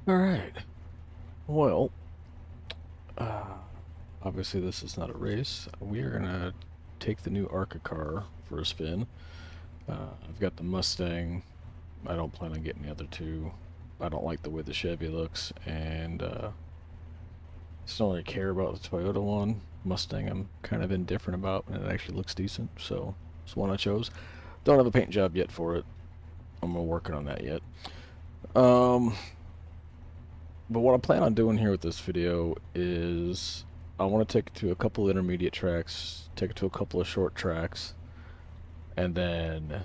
All right. Well, uh, obviously this is not a race. We are gonna take the new ARCA car for a spin. I've got the Mustang. I don't plan on getting the other two. I don't like the way the Chevy looks, and just don't really care about the Toyota one. Mustang, I'm kind of indifferent about, and it actually looks decent, so it's the one I chose. Don't have a paint job yet for it. I'm working on that yet. Um, But what I plan on doing here with this video is I want to take it to a couple of intermediate tracks, take it to a couple of short tracks, and then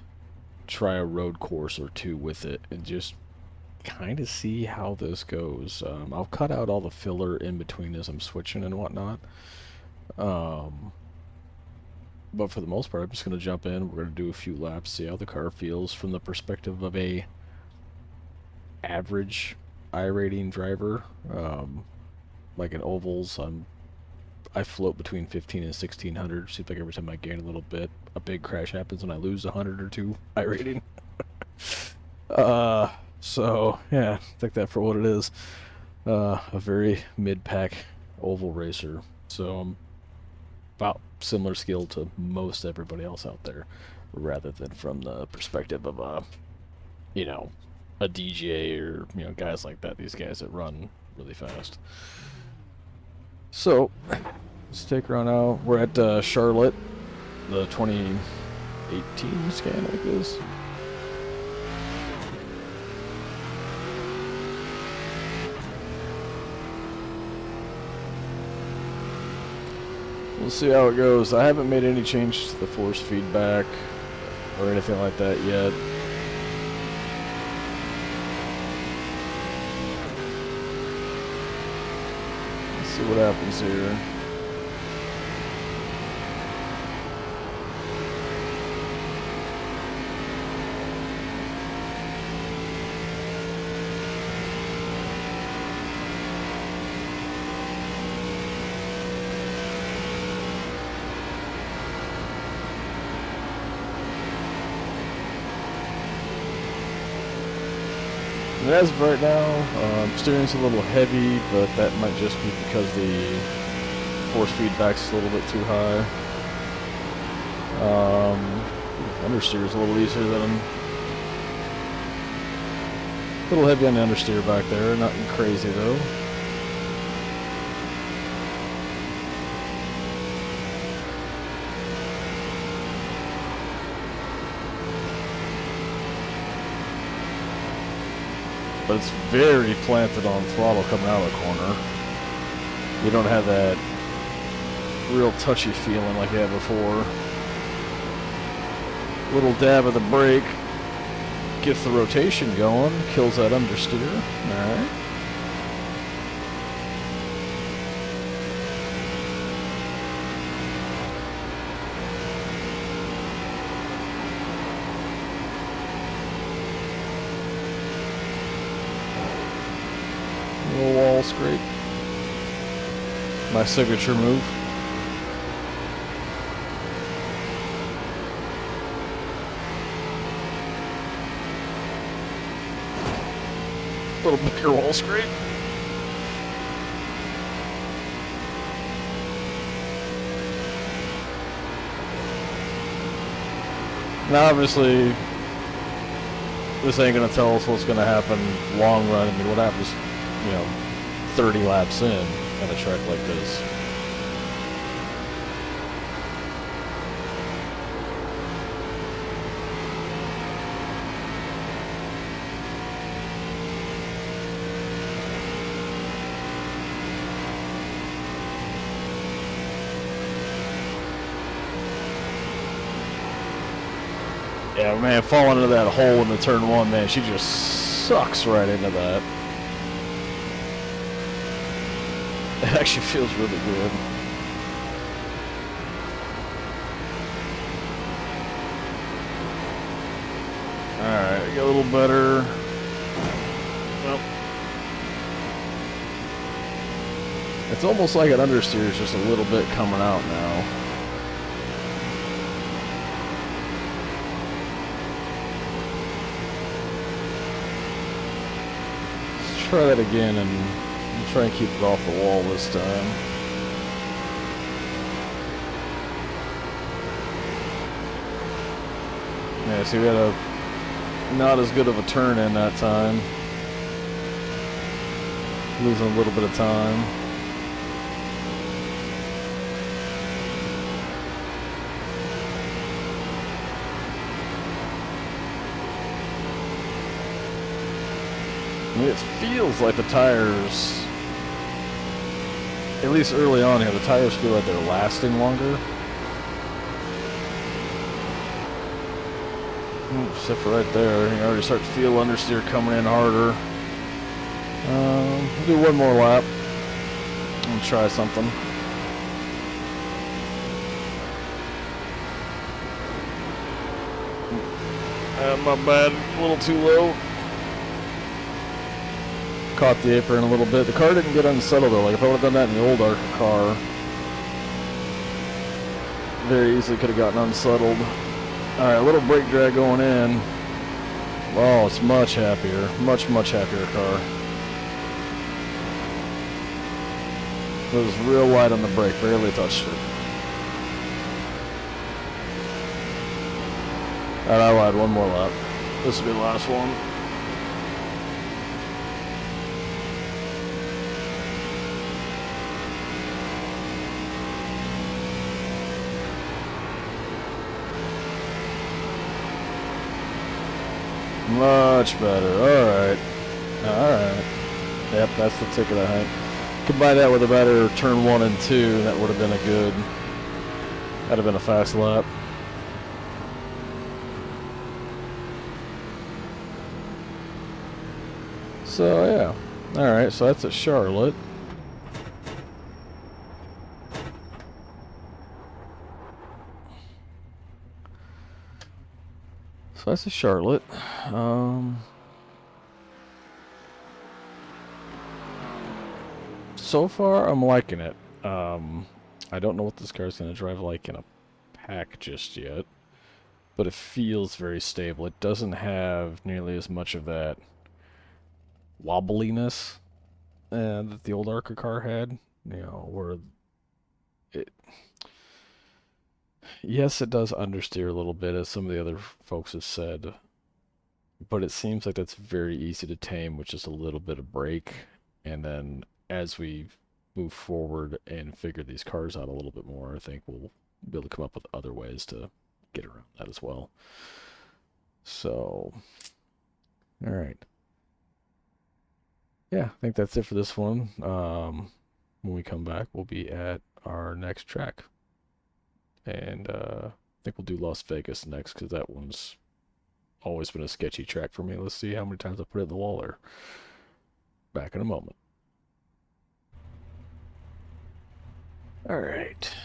try a road course or two with it and just kind of see how this goes. I'll cut out all the filler in between as I'm switching and whatnot. Um, but for the most part, I'm just going to jump in. We're going to do a few laps, see how the car feels from the perspective of a average iRating driver. Like in ovals, I float between 15 and 1600. Seems like every time I gain a little bit, a big crash happens when I lose 100 or two iRating. uh, so yeah, take that for what it is. A very mid-pack oval racer. So I'm about similar skill to most everybody else out there, rather than from the perspective of you know, a DJ or guys like that. These guys that run really fast. So let's take her on out. We're at Charlotte, the 2018 scan like this. We'll see how it goes. I haven't made any changes to the force feedback or anything like that yet. Let's see what happens here. And as of right now, steering's a little heavy, but that might just be because the force feedback's a little bit too high. Understeer's a little easier than a little heavy on the understeer back there. Nothing crazy though. But it's very planted on throttle coming out of the corner. You don't have that real touchy feeling like you had before. Little dab of the brake gets the rotation going, kills that understeer. Alright. Little wall scrape. My signature move. Little bigger wall scrape. Now obviously this ain't gonna tell us what's gonna happen long run. I mean, what happens, 30 laps in at a track like this. Yeah, man, falling into that hole in the turn one, man, she just sucks right into that. It actually feels really good. Alright, get a little better. Well, it's almost like an understeer is just a little bit coming out now. try that again, and we'll try and keep it off the wall this time. Yeah, see, we had a not as good of a turn in that time. Losing a little bit of time. I mean, it feels like the tires, at least early on here, the tires feel like they're lasting longer. Except for right there, you already start to feel understeer coming in harder. We'll do one more lap and try something. My bad, a little too low. Caught the apron a little bit. The car didn't get unsettled though. Like if I would have done that in the old ARCA car, very easily could have gotten unsettled. Alright, a little brake drag going in. Oh, it's much happier. Much happier car. It was real light on the brake, barely touched it. Alright, I lied, one more lap. This will be the last one. Much better. Alright. Alright. Yep, that's the ticket, I think. Combine that with a better turn 1 and 2, that would have been a good... That'd have been a fast lap. So, yeah. Alright, so that's at Charlotte. So that's a Charlotte. So far, I'm liking it. I don't know what this car's going to drive like in a pack just yet, but it feels very stable. It doesn't have nearly as much of that wobbliness that the old ARCA car had. You know, where it... Yes, it does understeer a little bit, as some of the other folks have said, but it seems like that's very easy to tame with just a little bit of brake, and then as we move forward and figure these cars out a little bit more, I think we'll be able to come up with other ways to get around that as well. So, all right. Yeah, I think that's it for this one. When we come back, we'll be at our next track. And I think we'll do Las Vegas next, because that one's always been a sketchy track for me. Let's see how many times I put it in the wall there. Back in a moment. Alright.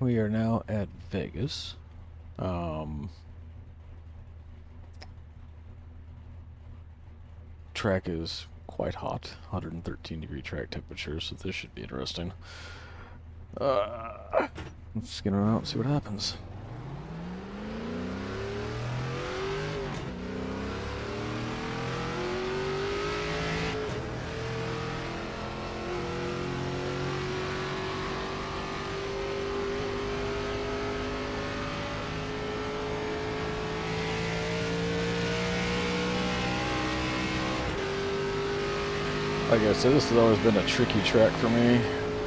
We are now at Vegas. Track is quite hot. 113-degree track temperature, so this should be interesting. Let's get her out and see what happens. Like I said, this has always been a tricky track for me.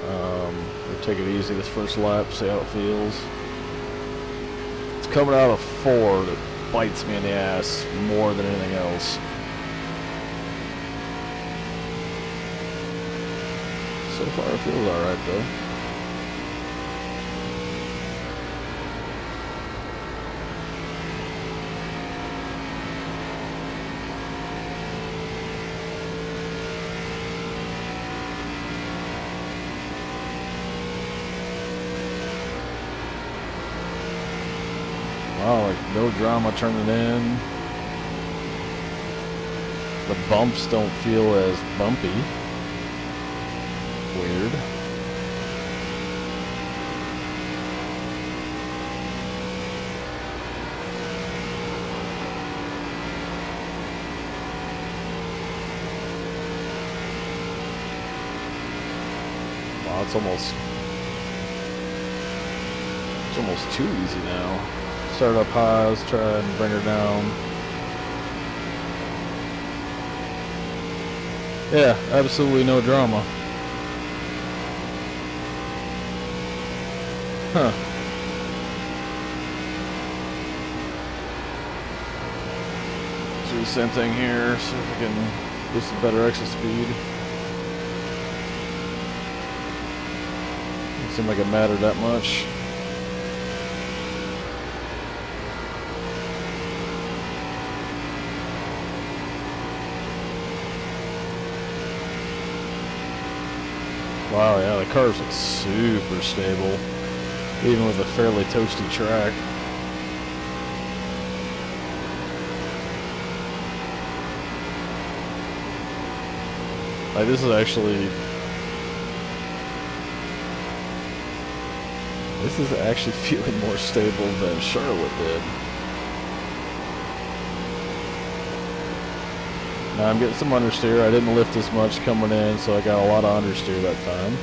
We'll take it easy this first lap, see how it feels. It's coming out of 4 that bites me in the ass more than anything else. So far it feels alright though. Wow, like no drama turning in. The bumps don't feel as bumpy. Weird. Wow, it's almost too easy now. Start up high, let's try and bring her down. Yeah, absolutely no drama. Huh. Do the same thing here, see if we can get some better exit speed. Doesn't seem like it mattered that much. Wow, yeah, the car's like super stable, even with a fairly toasty track. Like, this is actually feeling more stable than Charlotte did. Now I'm getting some understeer. I didn't lift as much coming in, so I got a lot of understeer that time.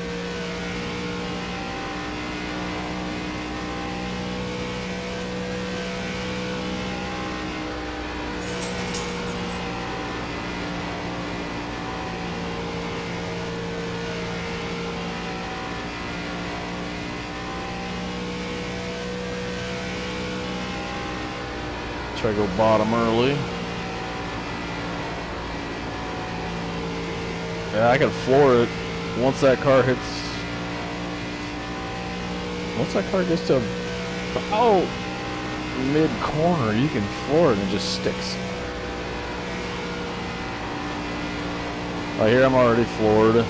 Try to go bottom early. Yeah, I can floor it once that car gets to about mid-corner. You can floor it and it just sticks. Right here I'm already floored.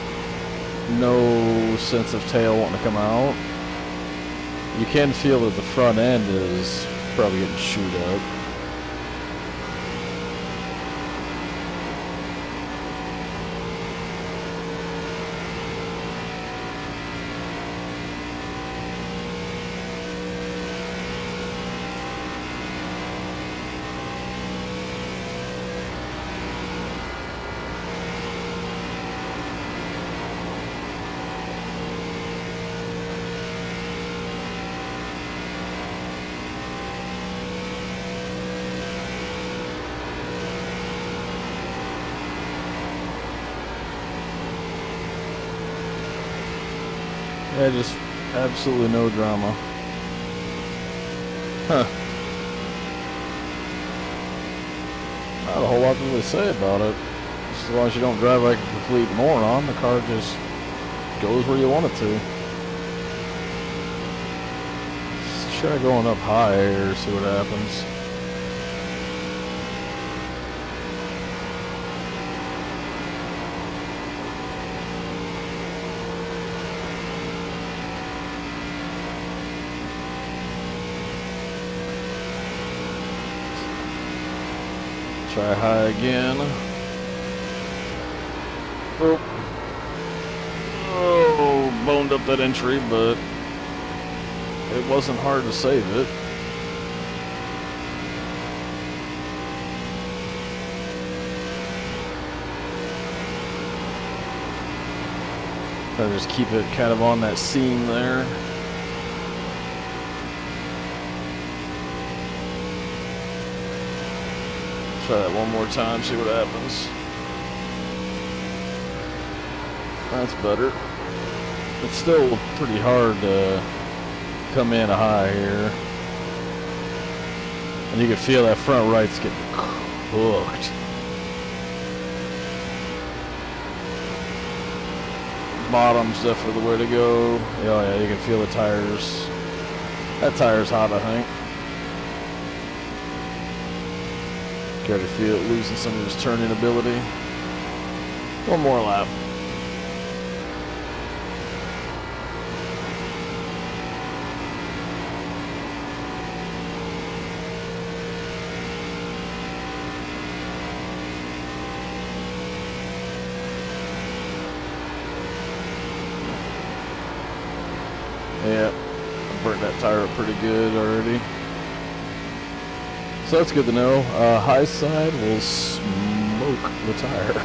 No sense of tail wanting to come out. You can feel that the front end is probably getting chewed up. Yeah, just absolutely no drama. Huh. Not a whole lot to really say about it. Just as long as you don't drive like a complete moron, the car just goes where you want it to. Let's try going up high here, see what happens. Try high again. Oh, boned up that entry, but it wasn't hard to save it. Try to just keep it kind of on that seam there. Try that one more time, see what happens. That's better. It's still pretty hard to come in high here. And you can feel that front right's getting cooked. Bottom's definitely the way to go. Oh yeah, you can feel the tires. That tire's hot, I think. Kind of feel it losing some of his turning ability. One more lap. Yeah, I burnt that tire up pretty good already. So that's good to know. High side will smoke the tire.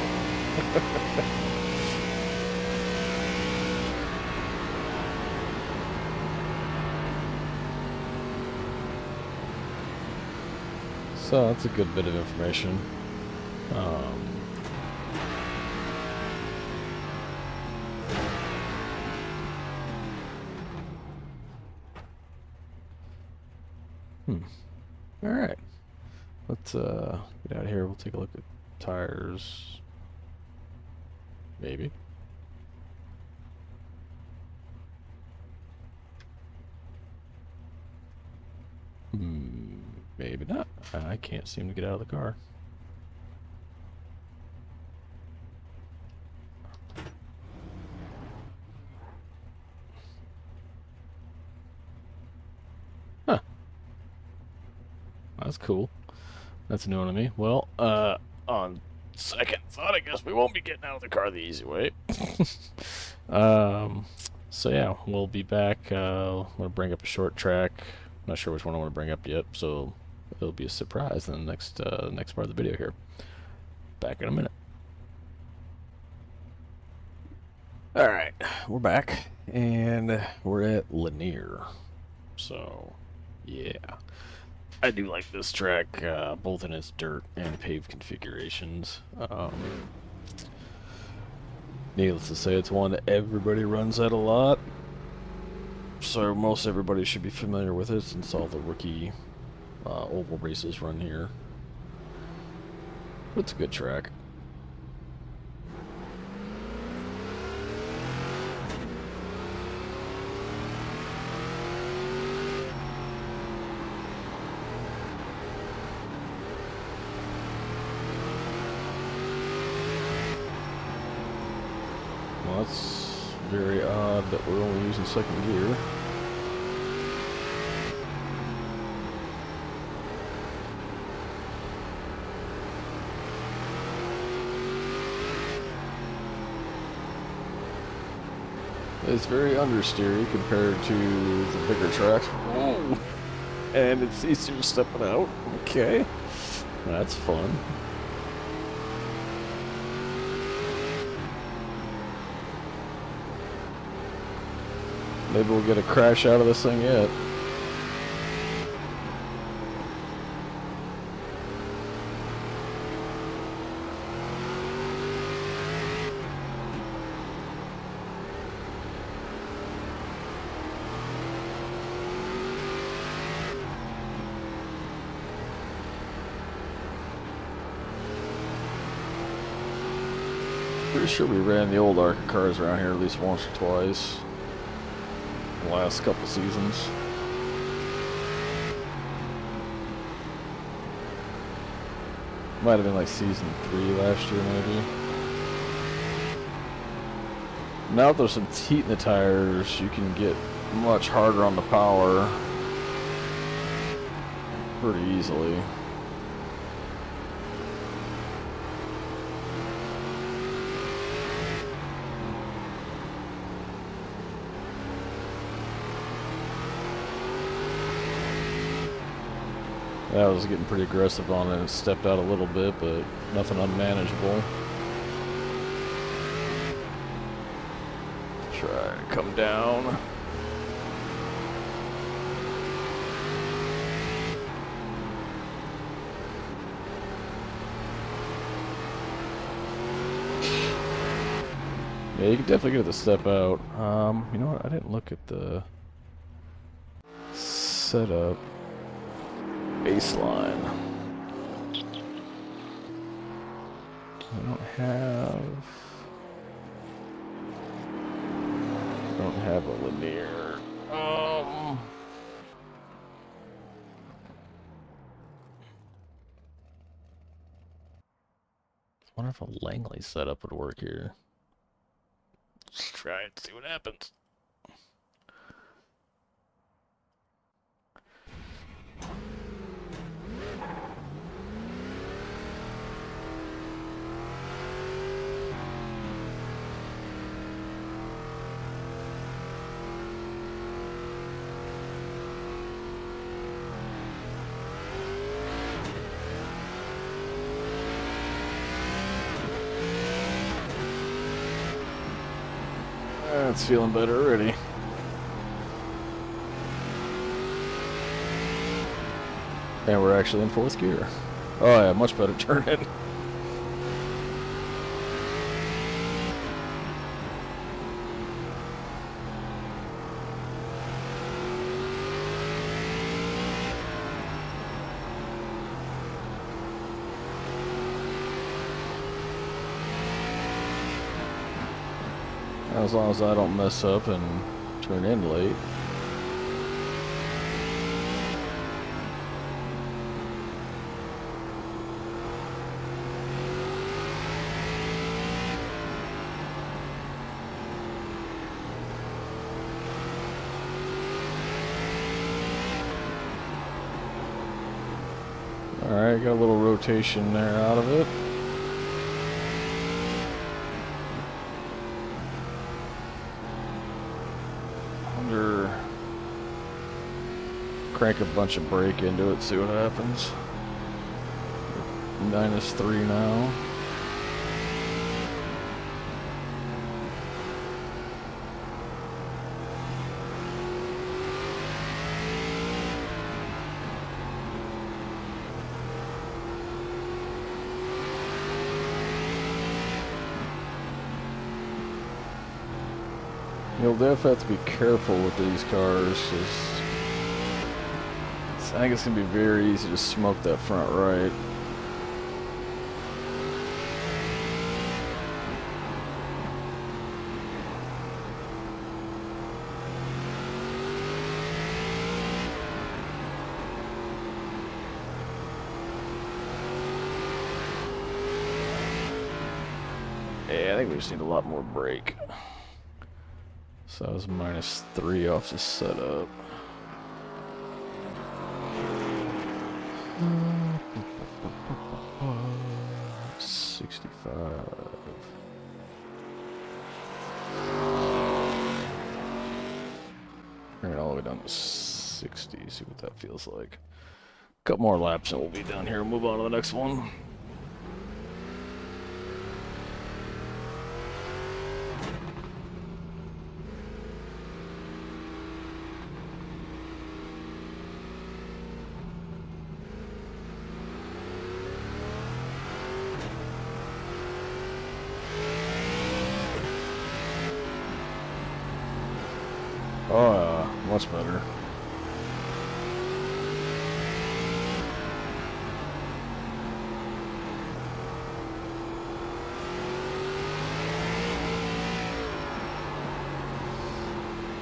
So that's a good bit of information. Alright. Let's get out of here. We'll take a look at tires. Maybe. Maybe not. I can't seem to get out of the car. Huh. That's cool. That's new to me. Well, on second thought, I guess we won't be getting out of the car the easy way. So yeah, we'll be back. I'm gonna bring up a short track. Not sure which one I want to bring up yet, so it'll be a surprise in the next part of the video here. Back in a minute. All right, we're back, and we're at Lanier. So, yeah. I do like this track, both in its dirt and paved configurations. Needless to say, it's one that everybody runs at a lot. So most everybody should be familiar with it since all the rookie oval races run here. But it's a good track. Well, that's very odd that we're only using second gear. It's very understeery compared to the bigger tracks. Whoa! And it's easier to step it out. Okay. That's fun. Maybe we'll get a crash out of this thing yet. Pretty sure we ran the old ARCA cars around here at least once or twice in the last couple seasons. Might have been like season 3 last year, maybe. Now that there's some heat in the tires, you can get much harder on the power pretty easily. I was getting pretty aggressive on it and stepped out a little bit, but nothing unmanageable. Try to come down. Yeah, you can definitely get the step out. You know what? I didn't look at the setup. Baseline. I don't have a Lanier. I wonder if a Langley setup would work here. Let's try it, see what happens. It's feeling better already. And we're actually in 4th gear. Oh yeah, much better turn in. As long as I don't mess up and turn in late. Alright, got a little rotation there out of it. Crank a bunch of brake into it, see what happens. -3 now. You'll definitely have to be careful with these cars, 'cause I think it's going to be very easy to smoke that front right. Yeah, I think we just need a lot more brake. So that was -3 off the setup. 65. Bring it all the way down to 60, see what that feels like. A couple more laps and we'll be down here and move on to the next one. Oh, much better.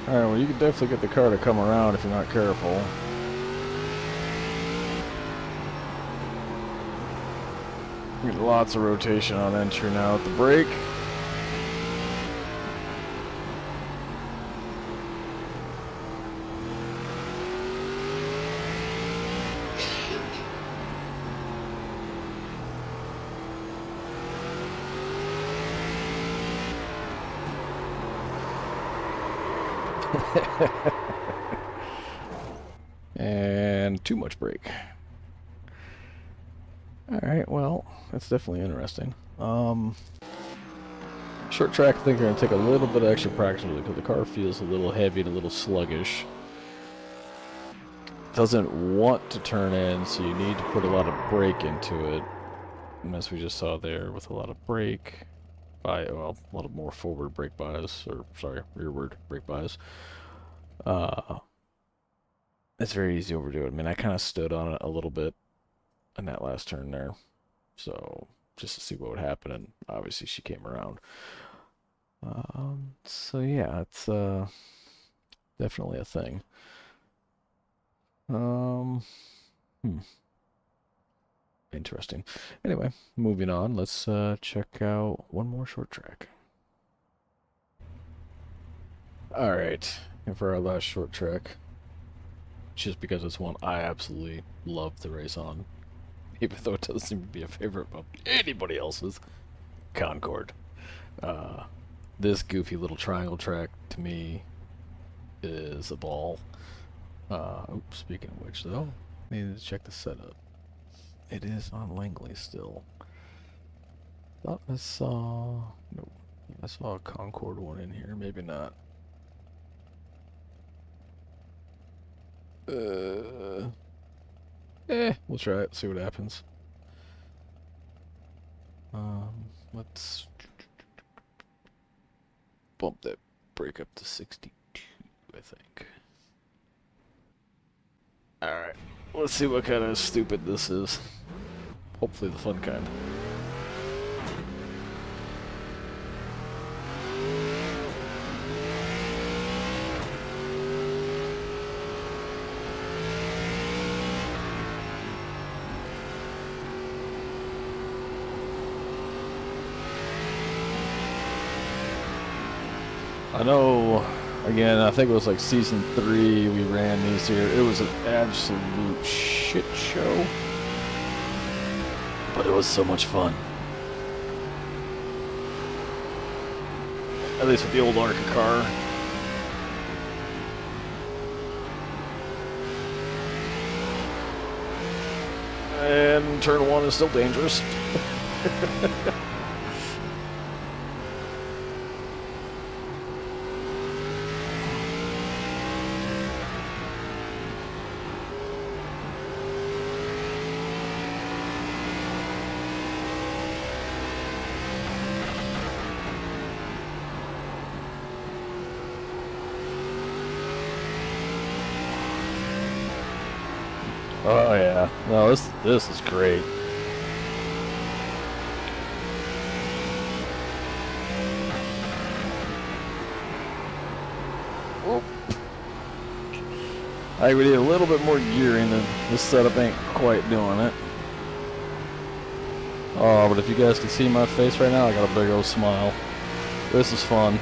Alright, well you can definitely get the car to come around if you're not careful. Get lots of rotation on entry now with the brake. And too much brake. Alright, well, that's definitely interesting. Short track, I think you're going to take a little bit of extra practice with it because the car feels a little heavy and a little sluggish. Doesn't want to turn in, so you need to put a lot of brake into it. And as we just saw there, with a lot of brake, well, a lot of more forward brake bias, or sorry, rearward brake bias. It's very easy to overdo it. I mean, I kind of stood on it a little bit in that last turn there, so just to see what would happen, and obviously she came around. So yeah, it's definitely a thing. Interesting. Anyway, moving on. Let's check out one more short track. All right, and for our last short track, just because it's one I absolutely love to race on, even though it doesn't seem to be a favorite of anybody else's, Concord. This goofy little triangle track to me is a ball. Oops, speaking of which, though, needed to check the setup. It is on Langley still. Thought I saw... Nope. I saw a Concord one in here. Maybe not. We'll try it, see what happens. Let's bump that brake up to 62, I think. Alright, let's see what kind of stupid this is. Hopefully the fun kind. I know, again, I think it was like season 3 we ran these here. It was an absolute shit show. But it was so much fun. At least with the old ARCA car. And turn 1 is still dangerous. Oh yeah, no, this is great. Whoop. I think we need a little bit more gearing, and this setup ain't quite doing it. Oh, but if you guys can see my face right now, I got a big old smile. This is fun.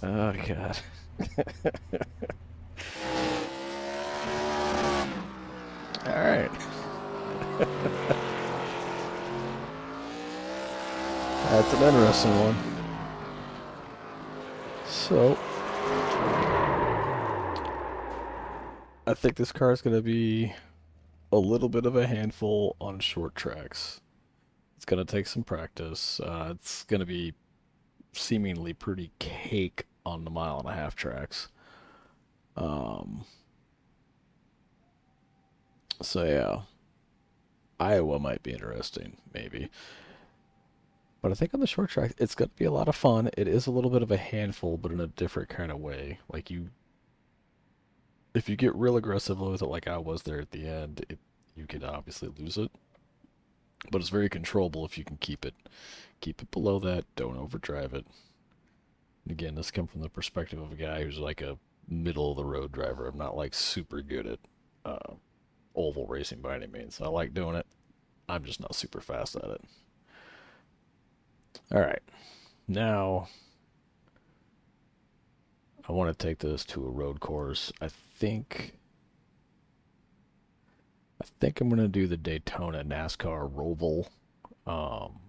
Oh god. Alright. That's an interesting one. So, I think this car is going to be a little bit of a handful on short tracks. It's going to take some practice. It's going to be seemingly pretty cake on the 1.5-mile tracks. So yeah, Iowa might be interesting, maybe. But I think on the short track, it's going to be a lot of fun. It is a little bit of a handful, but in a different kind of way. Like if you get real aggressive with it, like I was there at the end, you could obviously lose it. But it's very controllable if you can keep it below that. Don't overdrive it. And again, this comes from the perspective of a guy who's like a middle of the road driver. I'm not like super good at oval racing by any means. I like doing it. I'm just not super fast at it. All right, now I want to take this to a road course. I think I'm gonna do the Daytona NASCAR Roval. Um,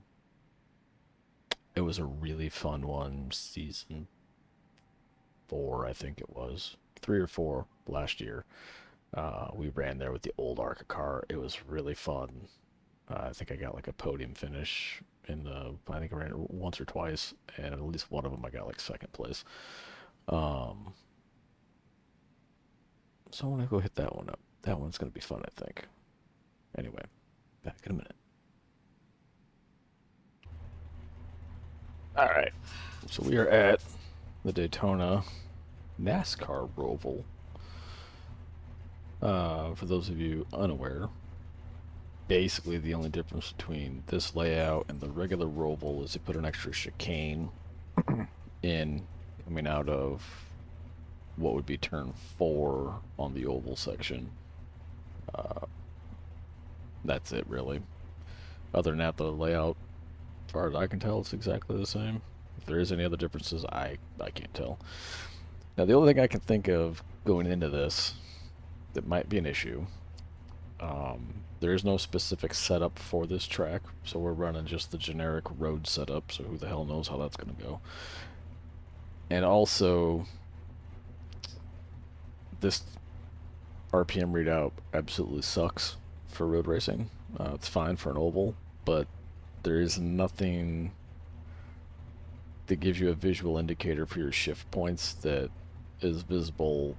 it was a really fun one, season 4, I think it was 3 or 4 last year. We ran there with the old ARCA car. It was really fun. I think I got like a podium finish I think I ran it once or twice, and at least one of them I got like second place. Um, so I want to go hit that one up. That one's gonna be fun, I think. Anyway, back in a minute. All right. So we are at the Daytona NASCAR Roval. For those of you unaware, basically the only difference between this layout and the regular Roval is they put an extra chicane in coming out of what would be turn 4 on the oval section. That's it, really. Other than that, the layout, as far as I can tell, it's exactly the same. If there is any other differences, I can't tell. Now, the only thing I can think of going into this that might be an issue. There is no specific setup for this track, so we're running just the generic road setup, so who the hell knows how that's going to go. And also, this RPM readout absolutely sucks for road racing. It's fine for an oval, but there is nothing that gives you a visual indicator for your shift points that is visible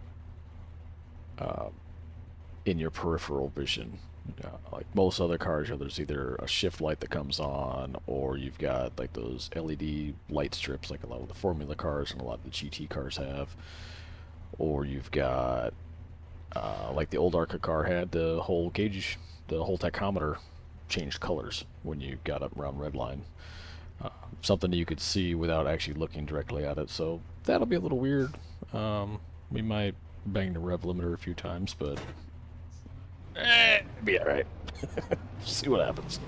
in your peripheral vision. Like most other cars, there's either a shift light that comes on, or you've got like those LED light strips, like a lot of the Formula cars and a lot of the GT cars have, or you've got like the old ARCA car had the whole gauge, the whole tachometer changed colors when you got up around red line. Something that you could see without actually looking directly at it. So that'll be a little weird. We might bang the rev limiter a few times, but be alright. See what happens.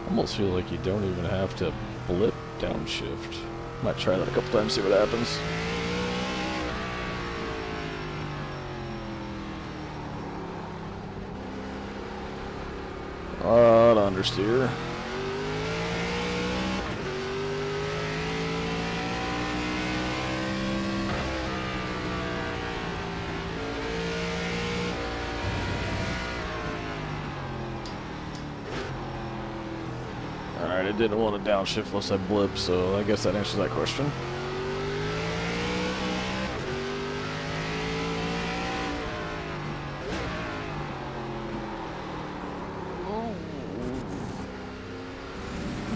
Almost feel like you don't even have to blip downshift. Might try that a couple times, see what happens. Understeer. Alright, I didn't want to downshift unless I blip, so I guess that answers that question.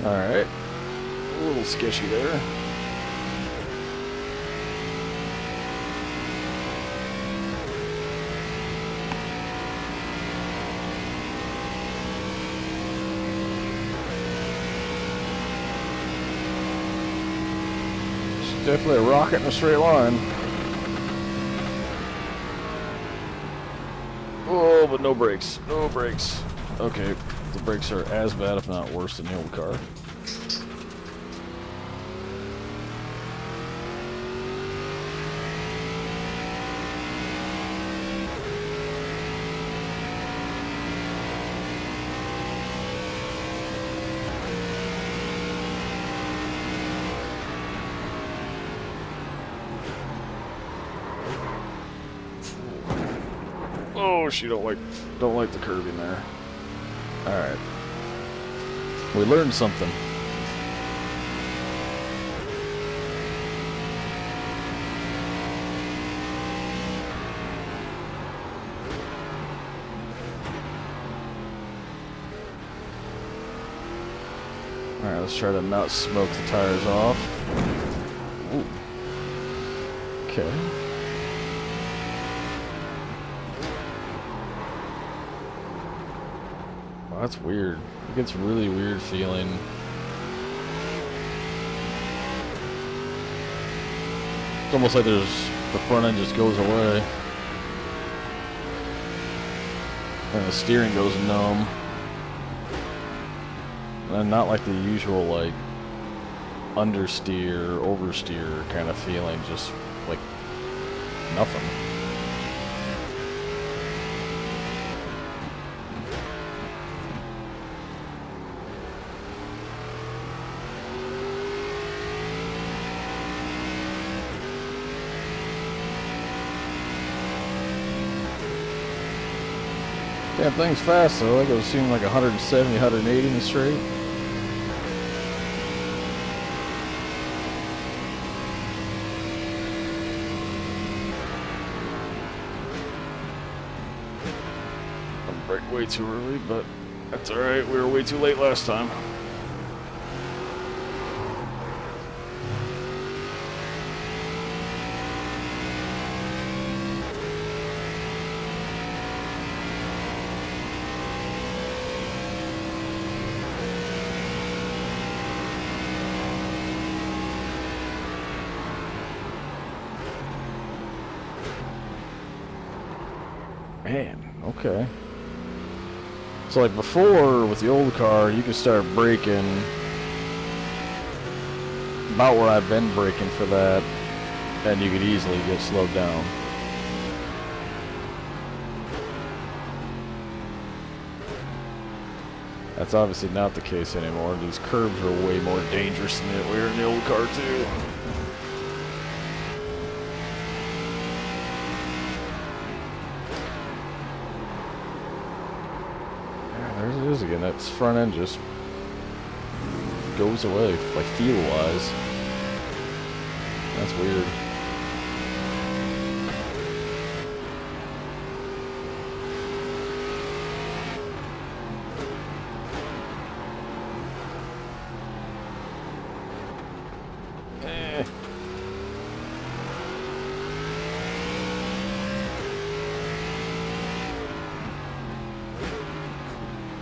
Alright. A little sketchy there. It's definitely a rocket in a straight line. Oh, but no brakes. No brakes. Okay, the brakes are as bad, if not worse, than the old car. Oh, she don't like the curving there. All right, we learned something. All right, let's try to not smoke the tires off. Ooh. Okay. That's weird. It gets really weird feeling. It's almost like the front end just goes away. And the steering goes numb. And not like the usual like understeer, oversteer kind of feeling, just like nothing. Damn thing's fast though. Like it was seeming like 170, 180 in the straight. I brake way too early, but that's alright. We were way too late last time. Man, okay. So like before, with the old car, you could start braking about where I've been braking for that, and you could easily get slowed down. That's obviously not the case anymore. These curbs are way more dangerous than they were in the old car too. There it is again. That front end just goes away, like feel-wise. That's weird.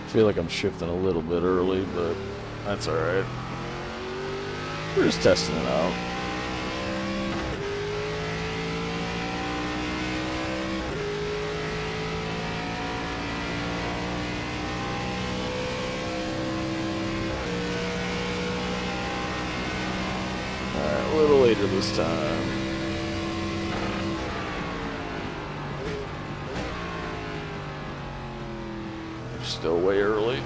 I feel like I'm shifting a little bit early, but that's alright. We're just testing it out. Alright, a little later this time. Still way early.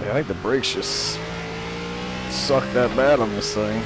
Yeah, I think the brakes just suck that bad on this thing.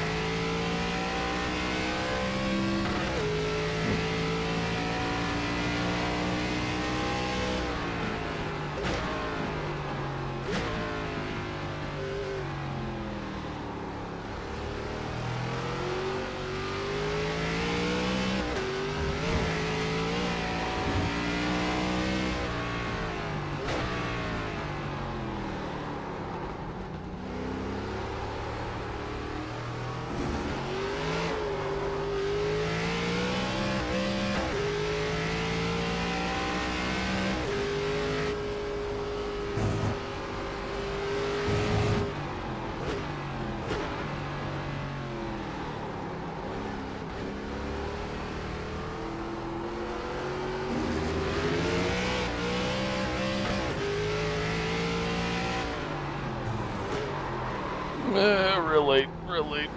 Real late.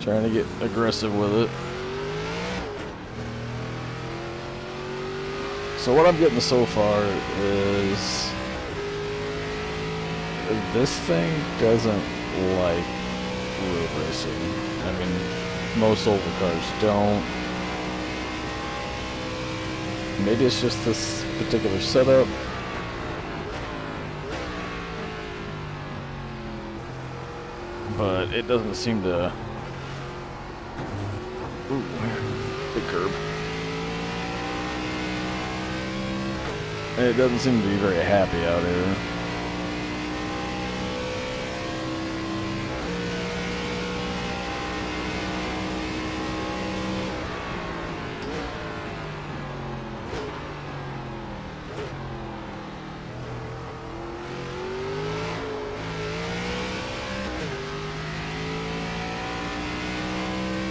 Trying to get aggressive with it. So what I'm getting so far is this thing doesn't like road racing. I mean, most older cars don't. Maybe it's just this particular setup. But it doesn't seem to... Ooh, big curb. It doesn't seem to be very happy out here.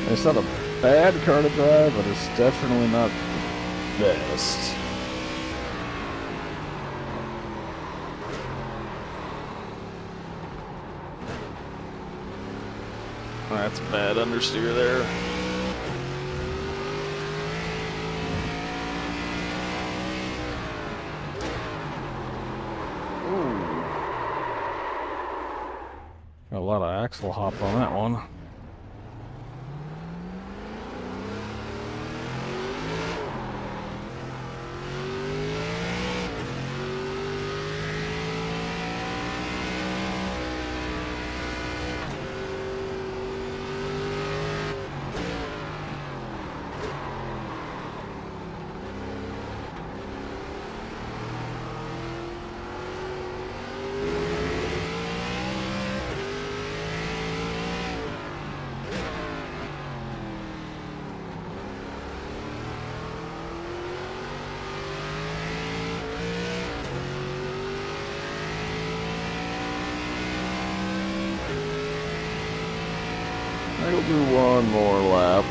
It's not a bad car to drive, but it's definitely not the best. That's a bad understeer there. Ooh. Got a lot of axle hop on that one. I'll do one more lap.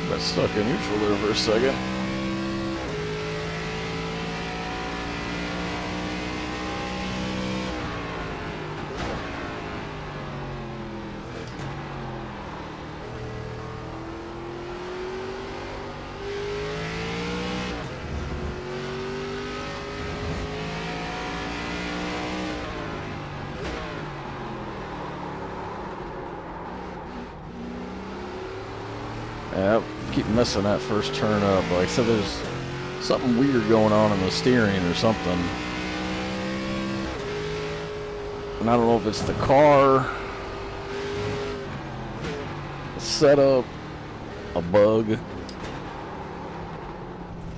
Got stuck in neutral there for a second. Yep, keep messing that first turn up. Like I said, there's something weird going on in the steering or something. And I don't know if it's the car, the setup, a bug.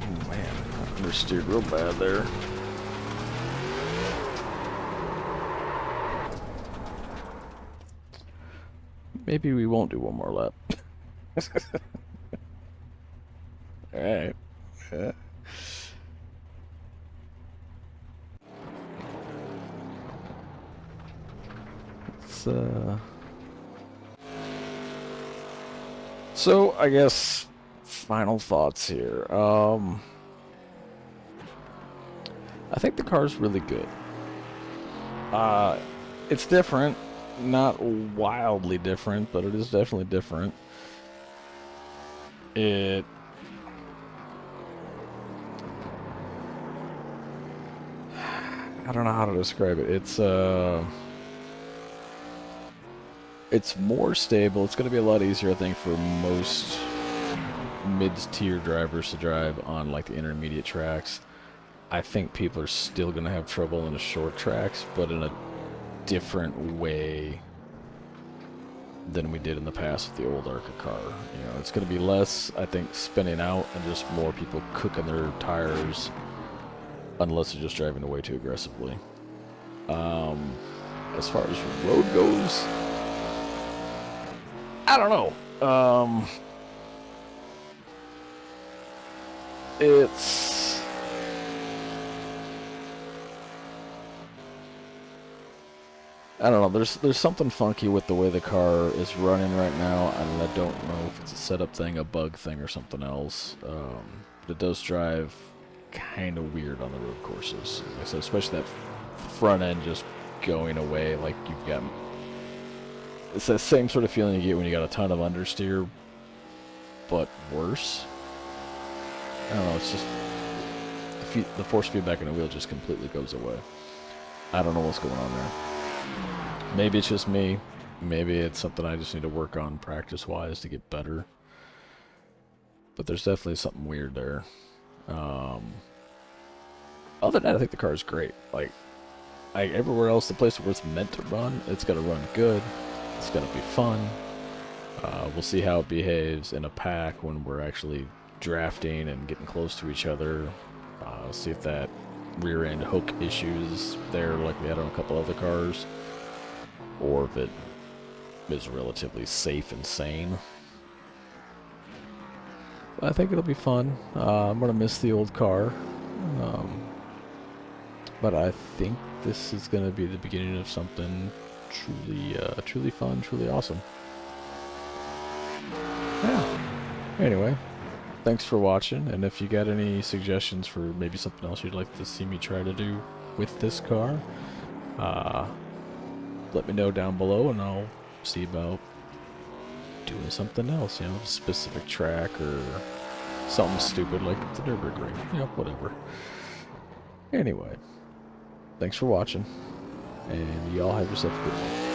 Oh man, I understeered real bad there. Maybe we won't do one more lap. Alright. Yeah. So I guess final thoughts here. I think the car's really good. It's different, not wildly different, but it is definitely different. I don't know how to describe it. It's more stable. It's going to be a lot easier, I think, for most mid-tier drivers to drive on like the intermediate tracks. I think people are still going to have trouble in the short tracks, but in a different way than we did in the past with the old ARCA car. You know, it's going to be less, I think, spinning out and just more people cooking their tires unless they're just driving way too aggressively. As far as road goes, I don't know. I don't know. There's something funky with the way the car is running right now, and I don't know if it's a setup thing, a bug thing, or something else. But it does drive kind of weird on the road courses. Like I said, especially that front end just going away, like you've got. It's that same sort of feeling you get when you got a ton of understeer, but worse. I don't know. It's just the force feedback in the wheel just completely goes away. I don't know what's going on there. Maybe it's just me. Maybe it's something I just need to work on practice-wise to get better. But there's definitely something weird there. Other than that, I think the car is great. Like everywhere else, the place where it's meant to run, it's going to run good. It's going to be fun. We'll see how it behaves in a pack when we're actually drafting and getting close to each other. See if that rear end hook issues there like we had on a couple other cars, or if it is relatively safe and sane. I think it'll be fun. I'm gonna miss the old car, but I think this is gonna be the beginning of something truly fun, truly awesome. Yeah. Anyway, thanks for watching, and if you got any suggestions for maybe something else you'd like to see me try to do with this car, let me know down below, and I'll see about doing something else, you know, a specific track or something stupid like the Nürburgring, you know, whatever. Anyway, thanks for watching, and y'all have yourself a good one.